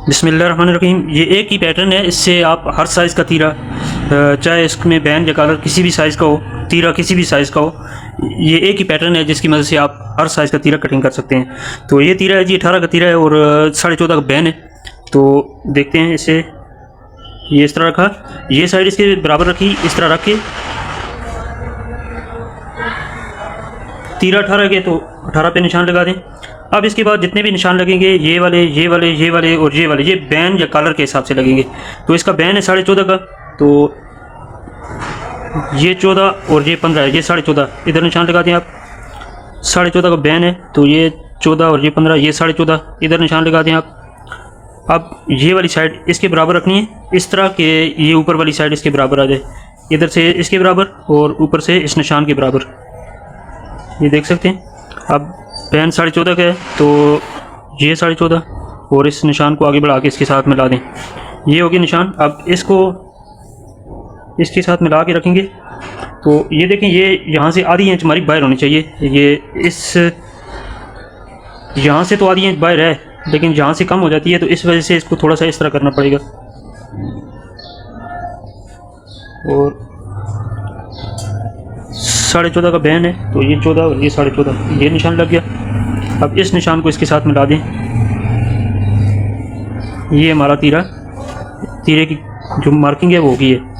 बिस्मिल्लाहिर्रहमानिर्रहीम। ये एक ही पैटर्न है, इससे आप हर साइज़ का तीरा, चाहे इसमें बैन या कॉलर किसी भी साइज़ का हो, तीरा किसी भी साइज़ का हो, ये एक ही पैटर्न है जिसकी मदद से आप हर साइज़ का तीरा कटिंग कर सकते हैं। तो ये तीरा है जी 18 का तीरा है और 14.5 का बैन है। तो देखते हैं इसे, ये इस तरह रखा, ये साइड इसके बराबर रखी, इस तरह रख के तीरा 18 के तो 18 पे निशान लगा दें। अब इसके बाद जितने भी निशान लगेंगे ये वाले ये वाले ये वाले और ये वाले, ये बैन या कॉलर के हिसाब से लगेंगे। तो इसका बैन है 14.5 का, तो ये 14 और ये 15 है, ये 14.5 इधर निशान लगा दें आप। 14.5 का बैन है, तो ये 14 और ये 15, ये 14.5 इधर निशान लगा दें आप। अब ये वाली साइड इसके बराबर रखनी है, इस तरह के ये ऊपर वाली साइड इसके बराबर आ जाए, इधर से इसके बराबर और ऊपर से इस निशान के बराबर, ये देख सकते हैं। अब बैन 14.5 का है, तो ये 14.5 और इस निशान को आगे बढ़ा के इसके साथ मिला दें, ये हो गया निशान। अब इसको इसके साथ मिला के रखेंगे, तो ये देखें, ये यहाँ से आधी इंच हमारी बाहर होनी चाहिए। ये इस यहाँ से तो आधी इंच बाहर है, लेकिन यहाँ से कम हो जाती है, तो इस वजह से इसको थोड़ा सा इस तरह करना पड़ेगा। और 14.5 का बैन है, तो ये 14 और ये 14.5, ये निशान लग गया। अब इस निशान को इसके साथ मिला दें, ये हमारा तीरे की जो मार्किंग है वो होगी है।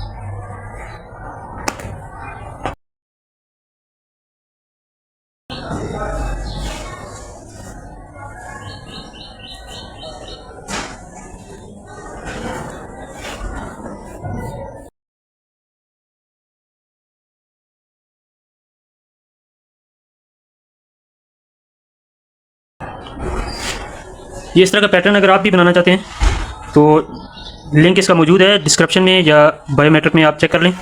ये इस तरह का पैटर्न अगर आप भी बनाना चाहते हैं तो लिंक इसका मौजूद है डिस्क्रिप्शन में या बायोमेट्रिक में, आप चेक कर लें।